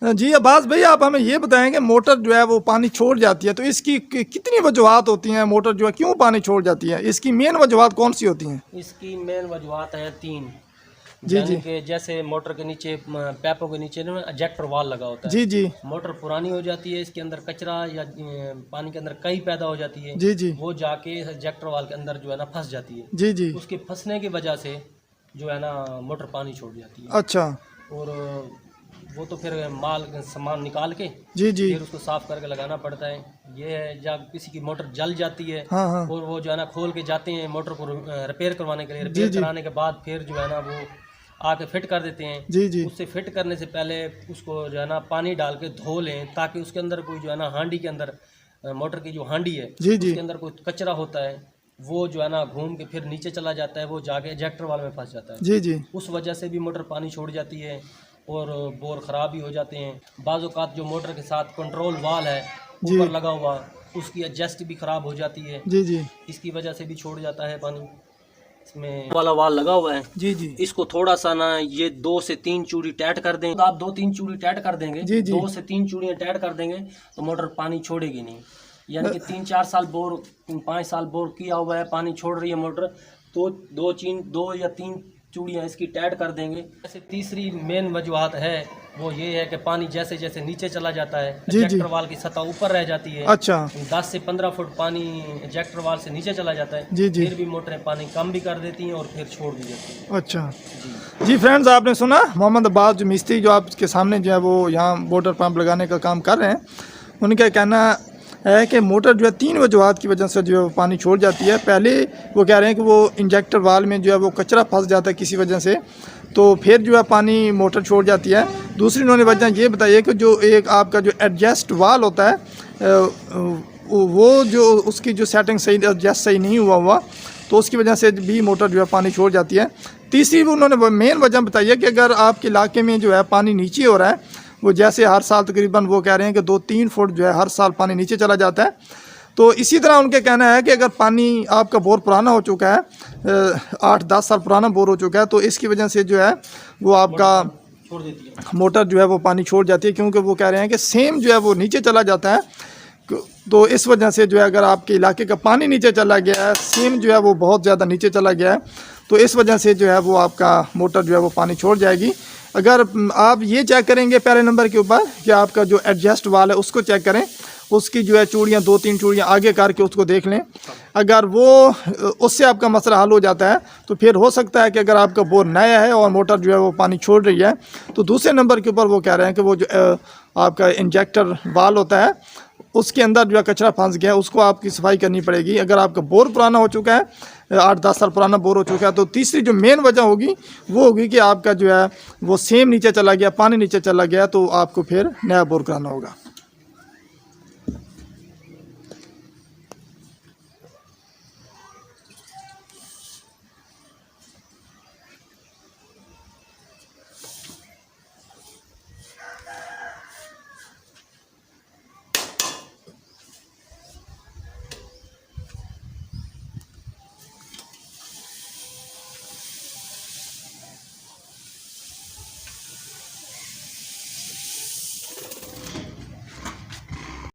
जी अब्बास भाई, आप हमें ये बताएं कि मोटर जो है वो पानी छोड़ जाती है तो इसकी कितनी वजूहत होती हैं? मोटर जो है क्यों पानी छोड़ जाती है? इसकी मेन वजूहत कौन सी होती हैं? इसकी मेन वजूहत है 3। जी यानी जी कि जैसे मोटर के नीचे पैपों के नीचे ना एजेक्टर वाल लगा होता है। जी जी मोटर पुरानी हो जाती है, इसके अंदर कचरा या पानी के अंदर कई पैदा हो जाती है। जी जी वो जाके एजेक्टर वाल के अंदर जो है ना फंस जाती है। जी जी। उसके फंसने की वजह से जो है ना मोटर पानी छोड़ जाती है। अच्छा। और वो तो फिर माल सामान निकाल के जी जी। फिर उसको साफ करके लगाना पड़ता है। ये है जब किसी की मोटर जल जाती है हाँ हाँ। और वो जो है ना खोल के जाते हैं मोटर को रिपेयर करवाने के लिए। जी रिपेयर जी कराने के बाद फिर जो है ना वो आके फिट कर देते हैं। जी जी उससे फिट करने से पहले उसको जो है ना पानी डाल के धो लें, ताकि उसके अंदर कोई जो है ना हांडी के अंदर मोटर की जो हांडी है जी जी उसके अंदर कोई कचरा होता है, वो जो है ना घूम के फिर नीचे चला जाता है, वो जाके एजेक्टर वाल में फंस जाता है। जी जी। उस वजह से भी मोटर पानी छोड़ जाती है और बोर ख़राब भी हो जाते हैं। बाज़ औक़ात जो मोटर के साथ कंट्रोल वाल है जी ऊपर लगा हुआ, उसकी एडजस्ट भी ख़राब हो जाती है। जी जी इसकी वजह से भी छोड़ जाता है पानी। इसमें वाला वाल लगा हुआ है। जी जी। इसको थोड़ा सा ना ये 2 से 3 चूड़ी टाइट कर देंगे। तो आप 2-3 चूड़ी टाइट कर देंगे, जी जी 2 से 3 चूड़ियाँ टाइट कर देंगे तो मोटर पानी छोड़ेगी नहीं। यानी कि 3-4 साल बोर 5 साल बोर किया हुआ है, पानी छोड़ रही है मोटर, तो 2 या 3 चूड़ियाँ इसकी टाइट कर देंगे। ऐसे तीसरी मेन वजूहत है वो ये है कि पानी जैसे जैसे नीचे चला जाता है, एजेक्टर वाल की सतह ऊपर रह जाती है। अच्छा। 10 से 15 फुट पानी एजेक्टर वाल से नीचे चला जाता है। जी जी। फिर भी मोटरें पानी कम भी कर देती हैं और फिर छोड़ भी देती हैं। अच्छा जी जी। फ्रेंड्स, आपने सुना मोहम्मद अब्बास जो मिस्त्री जो आपके सामने जो है वो यहाँ मोटर पंप लगाने का काम कर रहे हैं, उनका कहना है कि मोटर जो है 3 वजूहत की वजह से जो है वो पानी छोड़ जाती है। पहले वो कह रहे हैं कि वो इंजेक्टर वाल में जो है वो कचरा फंस जाता है किसी वजह से, तो फिर जो है पानी मोटर छोड़ जाती है। दूसरी उन्होंने वजह ये बताई है कि जो एक आपका जो एडजस्ट वाल होता है वो जो उसकी जो सेटिंग सही एडजस्ट सही नहीं हुआ तो उसकी वजह से भी मोटर जो है पानी छोड़ जाती है। तीसरी भी उन्होंने मेन वजह बताई है कि अगर आपके इलाके में जो है पानी नीचे हो रहा है, वो जैसे हर साल तकरीबन वो कह रहे हैं कि 2-3 फुट जो है हर साल पानी नीचे चला जाता है, तो इसी तरह उनके कहना है कि अगर पानी आपका बोर पुराना हो चुका है, 8-10 साल पुराना बोर हो चुका है, तो इसकी वजह से जो है वो आपका छोड़ देती है, मोटर जो है वो पानी छोड़ जाती है, क्योंकि वो कह रहे हैं कि सेम जो है वो नीचे चला जाता है। तो इस वजह से जो है अगर आपके इलाके का पानी नीचे चला गया है, सेम जो है वो बहुत ज़्यादा नीचे चला गया है, तो इस वजह से जो है वो आपका मोटर जो है वो पानी छोड़ जाएगी। अगर आप ये चेक करेंगे पहले नंबर के ऊपर कि आपका जो एडजस्ट वाल है उसको चेक करें, उसकी जो है चूड़ियाँ 2-3 चूड़ियाँ आगे करके उसको देख लें। अगर वो उससे आपका मसला हल हो जाता है तो फिर हो सकता है कि अगर आपका बोर नया है और मोटर जो है वो पानी छोड़ रही है, तो दूसरे नंबर के ऊपर वो कह रहे हैं कि वो जो आपका इंजेक्टर वाल होता है उसके अंदर जो है कचरा फंस गया है, उसको आपकी सफाई करनी पड़ेगी। अगर आपका बोर पुराना हो चुका है, 8-10 साल पुराना बोर हो चुका है, तो तीसरी जो मेन वजह होगी वो होगी कि आपका जो है वो सेम नीचे चला गया, पानी नीचे चला गया, तो आपको फिर नया बोर कराना होगा।